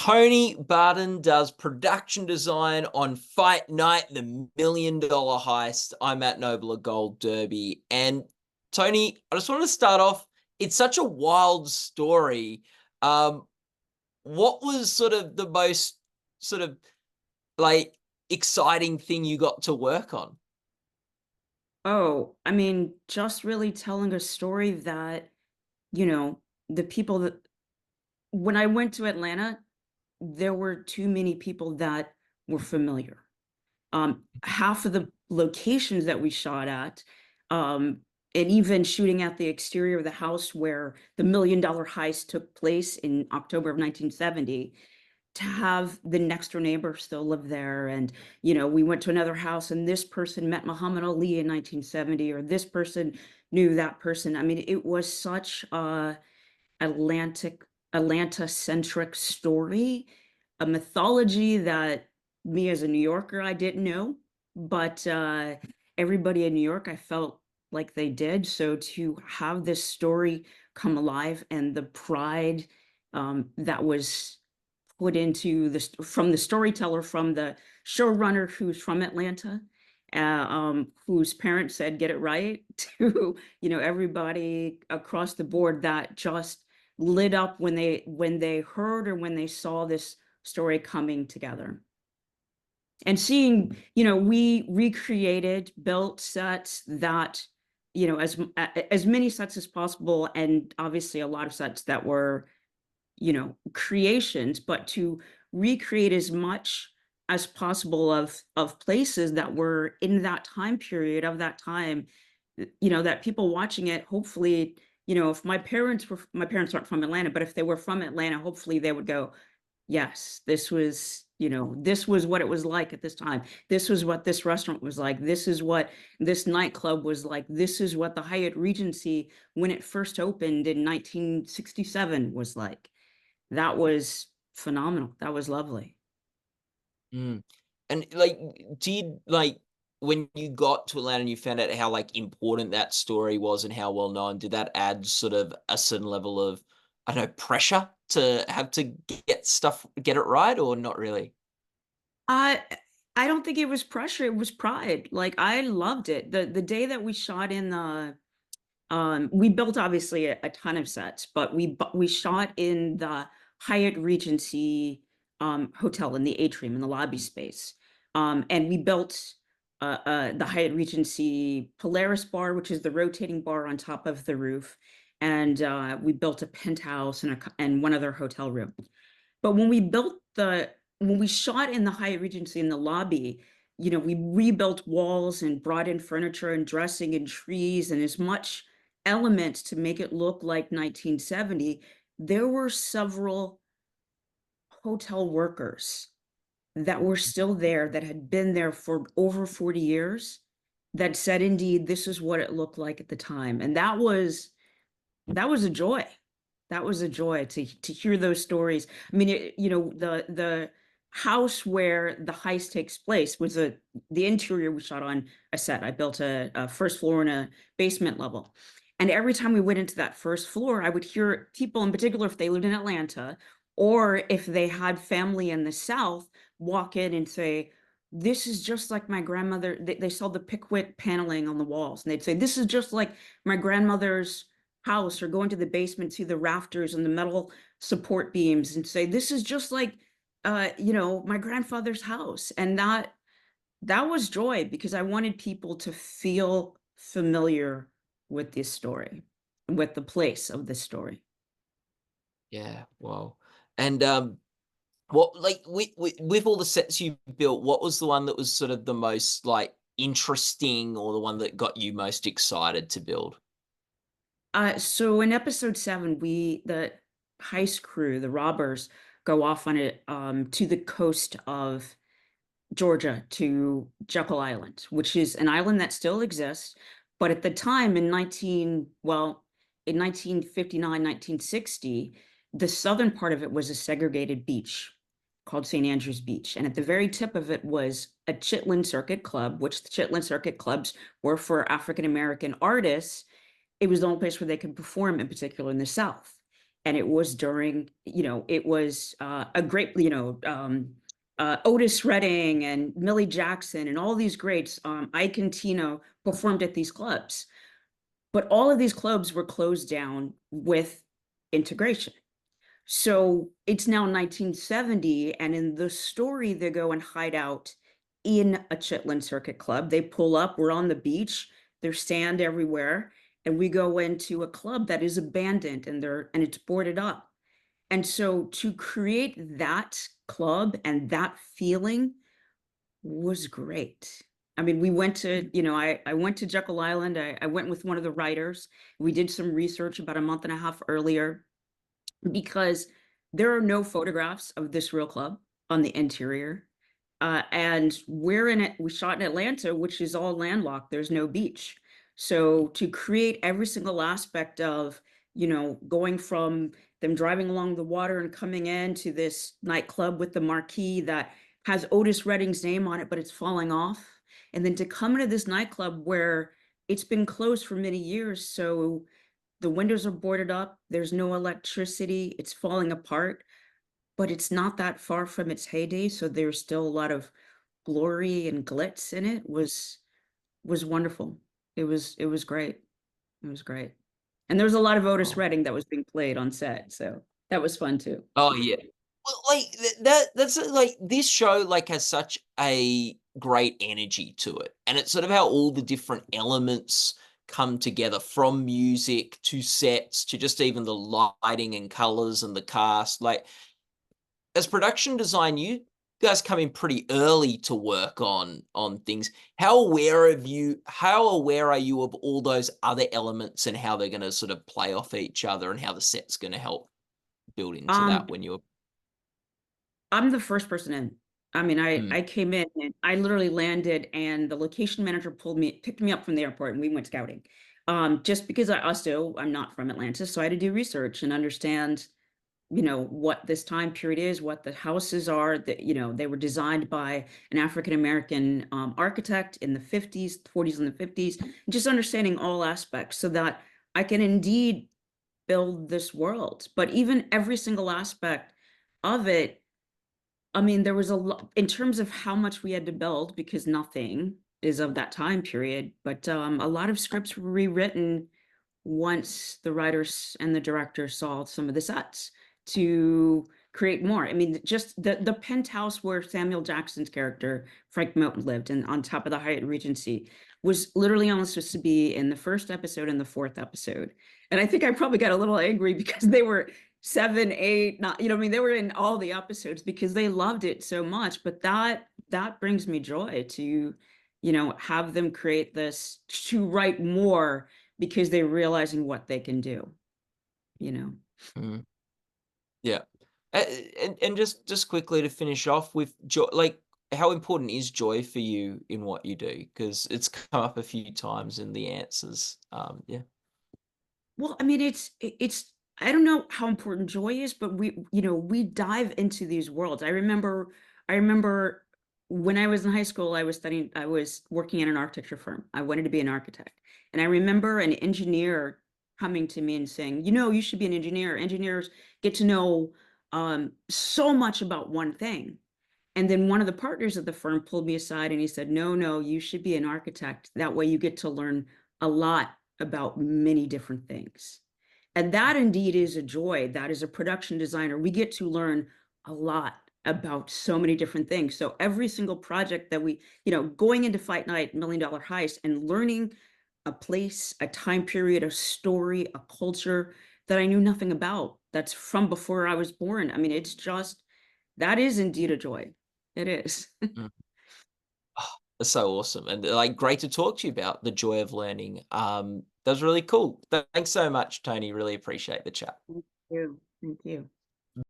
Toni Barton does production design on Fight Night, the Million Dollar Heist. I'm at Nobler Gold Derby. And Toni, I just want to start off. It's such a wild story. Um, what was sort of the most sort of like exciting thing you got to work on? Oh, I mean, just really telling a story that, you know, the people that when I went to Atlanta, there were too many people that were familiar. Half of the locations that we shot at, um, and even shooting at the exterior of the house where the Million Dollar Heist took place in October of 1970, to have the next door neighbor still live there. And, we went to another house and this person met Muhammad Ali in 1970, or this person knew that person. I mean, it was such a Atlantic, Atlanta centric story, a mythology that me as a New Yorker, I didn't know, but everybody in New York, I felt like they did. So to have this story come alive and the pride that was put into this from the storyteller, from the showrunner who's from Atlanta, whose parents said get it right, to everybody across the board that just lit up when they heard or when they saw this story coming together. And seeing, we recreated, built sets that, as many sets as possible, and obviously a lot of sets that were creations, but to recreate as much as possible of places that were in that time period of that time, that people watching it, hopefully, if my parents aren't from Atlanta, but if they were from Atlanta, hopefully they would go, yes, this was what it was like at this time. This was what this restaurant was like. This is what this nightclub was like. This is what the Hyatt Regency, when it first opened in 1967, was like. That was phenomenal. That was lovely. Mm. And like, did like when you got to Atlanta and you found out how like important that story was and how well known, did that add sort of a certain level of, I don't know, pressure to have to get it right, or not really? I I don't think it was pressure, it was pride. Like, I loved it. The day that we shot in the we built obviously a ton of sets, but we shot in the Hyatt Regency hotel, in the atrium, in the lobby space. And we built the Hyatt Regency Polaris bar, which is the rotating bar on top of the roof. And we built a penthouse and one other hotel room. But when we shot in the Hyatt Regency in the lobby, we rebuilt walls and brought in furniture and dressing and trees and as much elements to make it look like 1970. There were several hotel workers that were still there, that had been there for over 40 years, that said, indeed, this is what it looked like at the time. And that was a joy. That was a joy to hear those stories. I mean, the house where the heist takes place was the interior we shot on a set. I built a first floor and a basement level. And every time we went into that first floor, I would hear people, in particular, if they lived in Atlanta or if they had family in the South, walk in and say, this is just like my grandmother. They saw the Pickwick paneling on the walls, and they'd say, this is just like my grandmother's house, or go into the basement, see the rafters and the metal support beams, and say, this is just like my grandfather's house. And that was joy, because I wanted people to feel familiar with this story, with the place of this story. Yeah, wow. And what like with all the sets you built, what was the one that was sort of the most like interesting, or the one that got you most excited to build? So in episode 7, the heist crew, the robbers, go off on it to the coast of Georgia, to Jekyll Island, which is an island that still exists. But at the time, in 1959, 1960, the southern part of it was a segregated beach called St. Andrews Beach. And at the very tip of it was a Chitlin Circuit Club, which the Chitlin Circuit Clubs were for African American artists. It was the only place where they could perform, in particular in the South. and it was during, it was a great, Otis Redding and Millie Jackson and all these greats. Ike and Tino performed at these clubs, but all of these clubs were closed down with integration. So it's now 1970, and in the story, they go and hide out in a Chitlin Circuit club. They pull up, we're on the beach, there's sand everywhere, and we go into a club that is abandoned and it's boarded up. And so to create that club and that feeling was great. I mean, we went to, I went to Jekyll Island. I went with one of the writers. We did some research about a month and a half earlier because there are no photographs of this real club on the interior. And we're in it, we shot in Atlanta, which is all landlocked. There's no beach. So to create every single aspect of, going from them driving along the water and coming in to this nightclub with the marquee that has Otis Redding's name on it, but it's falling off. And then to come into this nightclub where it's been closed for many years. So the windows are boarded up, there's no electricity, it's falling apart, but it's not that far from its heyday. So there's still a lot of glory and glitz in it. Was wonderful. It was great. It was great. And there was a lot of Otis Oh. Redding that was being played on set. So that was fun too. Oh, yeah. Well, like, that's, like, this show, like, has such a great energy to it, and it's sort of how all the different elements come together, from music to sets to just even the lighting and colors and the cast. Like, as production design, you guys come in pretty early to work on things. How aware are you of all those other elements and how they're gonna sort of play off each other and how the set's gonna help build into Um, that when you're I'm the first person in. I mean, I mm, I came in and I literally landed and the location manager picked me up from the airport and we went scouting. Just because I also I'm not from Atlanta, so I had to do research and understand, what this time period is, what the houses are, that, they were designed by an African American architect in the 50s, 40s and the 50s, just understanding all aspects so that I can indeed build this world. But even every single aspect of it, I mean, there was a lot in terms of how much we had to build because nothing is of that time period, but a lot of scripts were rewritten once the writers and the director saw some of the sets to create more. I mean, just the penthouse where Samuel Jackson's character, Frank Milton, lived and on top of the Hyatt Regency was literally only supposed to be in the first episode and the fourth episode. And I think I probably got a little angry because they were seven, eight, not, I mean, they were in all the episodes because they loved it so much. But that brings me joy to, have them create this to write more because they're realizing what they can do, you know. mm, yeah. And just quickly to finish off with joy, like, how important is joy for you in what you do? Because it's come up a few times in the answers. Yeah. Well, I mean, it's I don't know how important joy is, but we dive into these worlds. I remember when I was in high school, I was working in an architecture firm. I wanted to be an architect. And I remember an engineer coming to me and saying, you should be an engineer. Engineers get to know so much about one thing. And then one of the partners of the firm pulled me aside and he said, no, no, you should be an architect. That way you get to learn a lot about many different things. And that indeed is a joy. That is a production designer. We get to learn a lot about so many different things. So every single project that going into Fight Night, Million Dollar Heist, and learning a place, a time period, a story, a culture that I knew nothing about, that's from before I was born. I mean, that is indeed a joy. It is. Mm. Oh, that's so awesome, and, like, great to talk to you about the joy of learning. That was really cool. Thanks so much, Tony. Really appreciate the chat. Thank you. Thank you.